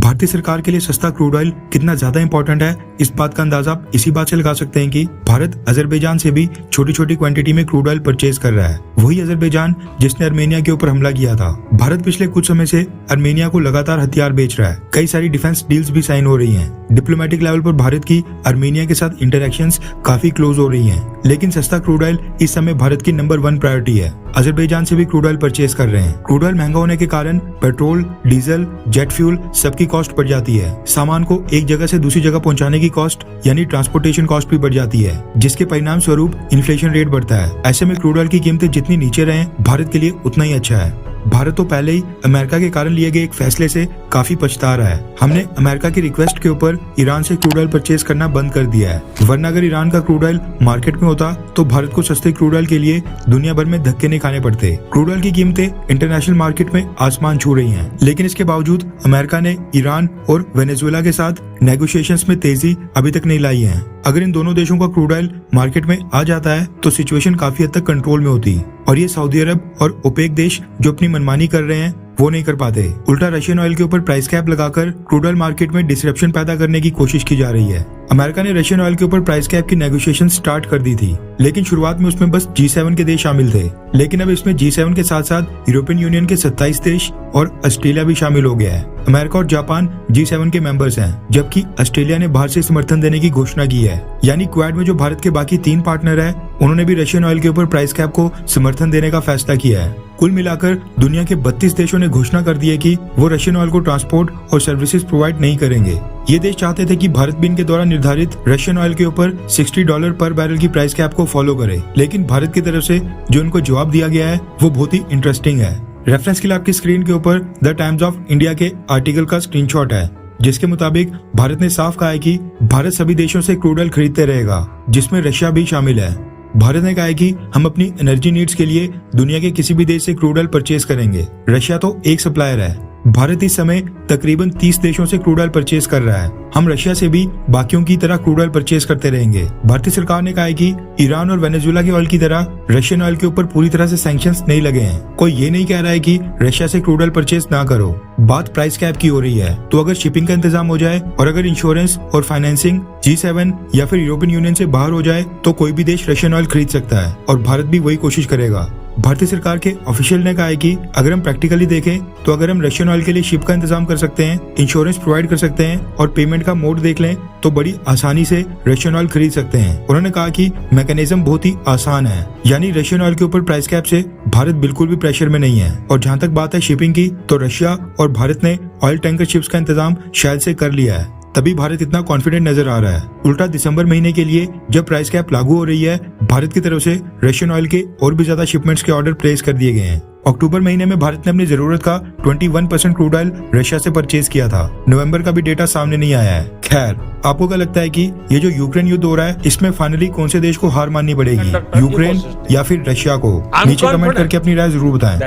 भारतीय सरकार के लिए सस्ता क्रूड ऑयल कितना ज्यादा इंपॉर्टेंट है, इस बात का अंदाजा आप इसी बात से लगा सकते हैं कि भारत अजरबैजान से भी छोटी छोटी क्वांटिटी में क्रूड ऑयल परचेज कर रहा है। वही अजरबैजान जिसने अर्मेनिया के ऊपर हमला किया था। भारत पिछले कुछ समय से अर्मेनिया को लगातार हथियार बेच रहा है। कई सारी डिफेंस डील्स भी साइन हो रही हैं। डिप्लोमेटिक लेवल पर भारत की अर्मेनिया के साथ इंटरेक्शंस काफी क्लोज हो रही हैं। लेकिन सस्ता क्रूड ऑयल इस समय भारत की नंबर 1 प्रायोरिटी है। अजरबैजान से भी क्रूड ऑयल परचेज कर रहे हैं। क्रूड ऑयल महंगा होने के कारण पेट्रोल, डीजल, जेट फ्यूल सबकी कॉस्ट बढ़ जाती है। सामान को एक जगह से दूसरी जगह पहुंचाने की कॉस्ट यानी ट्रांसपोर्टेशन कॉस्ट भी बढ़ जाती है, जिसके परिणाम स्वरूप इन्फ्लेशन रेट बढ़ता है। ऐसे में क्रूड ऑयल की कीमतें जितनी नीचे रहें, भारत के लिए उतना ही अच्छा है। भारत तो पहले ही अमेरिका के कारण लिए गए एक फैसले से काफी पछता रहा है। हमने अमेरिका की रिक्वेस्ट के ऊपर ईरान से क्रूड ऑयल परचेज करना बंद कर दिया है, वरना अगर ईरान का क्रूड ऑयल मार्केट में होता तो भारत को सस्ते क्रूड ऑयल के लिए दुनिया भर में धक्के नहीं खाने पड़ते। क्रूड ऑयल की कीमतें इंटरनेशनल मार्केट में आसमान छू रही हैं, लेकिन इसके बावजूद अमेरिका ने ईरान और वेनेजुएला के साथ नेगोशिएशंस में तेजी अभी तक नहीं लाई है। अगर इन दोनों देशों का क्रूड ऑयल मार्केट में आ जाता है तो सिचुएशन काफी हद तक कंट्रोल में होती, और ये सऊदी अरब और ओपेक देश जो अपनी मनमानी कर रहे हैं वो नहीं कर पाते। उल्टा रशियन ऑयल के ऊपर प्राइस कैप लगाकर क्रूड ऑयल मार्केट में डिसरप्शन पैदा करने की कोशिश की जा रही है। अमेरिका ने रशियन ऑयल के ऊपर प्राइस कैप की नेगोशिएशन स्टार्ट कर दी थी, लेकिन शुरुआत में उसमें बस G7 के देश शामिल थे। लेकिन अब इसमें G7 के साथ साथ यूरोपियन यूनियन के 27 देश और ऑस्ट्रेलिया भी शामिल हो गया है। अमेरिका और जापान G7 के मेंबर्स हैं, जबकि ऑस्ट्रेलिया ने बाहर से समर्थन देने की घोषणा की है। यानी क्वाड में जो भारत के बाकी 3 पार्टनर हैं, उन्होंने भी रशियन ऑयल के ऊपर प्राइस कैप को समर्थन देने का फैसला किया है। कुल मिलाकर दुनिया के 32 देशों ने घोषणा कर दी है कि वो रशियन ऑयल को ट्रांसपोर्ट और सर्विसेज प्रोवाइड नहीं करेंगे। ये देश चाहते थे कि भारत भी इनके द्वारा निर्धारित रशियन ऑयल के ऊपर $60 पर बैरल की प्राइस कैप को फॉलो करे, लेकिन भारत की तरफ से जो इनको जवाब दिया गया है वो बहुत ही इंटरेस्टिंग है। रेफरेंस के लिए आपकी स्क्रीन के ऊपर द टाइम्स ऑफ इंडिया के आर्टिकल का स्क्रीनशॉट है, जिसके मुताबिक भारत ने साफ कहा है कि भारत सभी देशों से क्रूड ऑयल खरीदते रहेगा, जिसमें रशिया भी शामिल है। भारत ने कहा है कि हम अपनी एनर्जी नीड्स के लिए दुनिया के किसी भी देश से क्रूड ऑयल परचेज करेंगे। रशिया तो एक सप्लायर है। भारत इस समय तकरीबन 30 देशों से क्रूड ऑयल परचेज कर रहा है। हम रशिया से भी बाकियों की तरह क्रूड ऑयल परचेज करते रहेंगे। भारतीय सरकार ने कहा है कि ईरान और वेनेजुएला के ऑयल की तरह रशियन ऑयल के ऊपर पूरी तरह से सैंक्शंस नहीं लगे हैं। कोई ये नहीं कह रहा है कि रशिया से क्रूड ऑयल परचेज ना करो। बात प्राइस कैप की हो रही है, तो अगर शिपिंग का इंतजाम हो जाए और अगर इंश्योरेंस और फाइनेंसिंग G7 या फिर यूरोपियन यूनियन से बाहर हो जाए तो कोई भी देश रशियन ऑयल खरीद सकता है, और भारत भी वही कोशिश करेगा। भारतीय सरकार के ऑफिशियल ने कहा है कि अगर हम प्रैक्टिकली देखें तो अगर हम रशियन ऑयल के लिए शिप का इंतजाम कर सकते हैं, इंश्योरेंस प्रोवाइड कर सकते हैं और पेमेंट का मोड देख लें तो बड़ी आसानी से रशियन ऑयल खरीद सकते हैं। उन्होंने कहा कि मैकेनिज्म बहुत ही आसान है, यानी रशियन ऑयल के ऊपर प्राइस कैप से भारत बिल्कुल भी प्रेशर में नहीं है। और जहाँ तक बात है शिपिंग की, तो रशिया और भारत ने ऑयल टैंकर शिप्स का इंतजाम शायद से कर लिया है, तभी भारत इतना कॉन्फिडेंट नजर आ रहा है। उल्टा दिसंबर महीने के लिए जब प्राइस कैप लागू हो रही है, भारत की तरफ से रशियन ऑयल के और भी ज्यादा शिपमेंट्स के ऑर्डर प्लेस कर दिए गए हैं। अक्टूबर महीने में भारत ने अपनी जरूरत का 21% क्रूड ऑयल रशिया से परचेज किया था। नवंबर का भी डेटा सामने नहीं आया है। खैर, आपको क्या लगता है कि ये जो यूक्रेन युद्ध हो रहा है, इसमें फाइनली कौन से देश को हार माननी पड़ेगी, यूक्रेन या फिर रशिया को? नीचे कमेंट करके अपनी राय जरूर बताएं।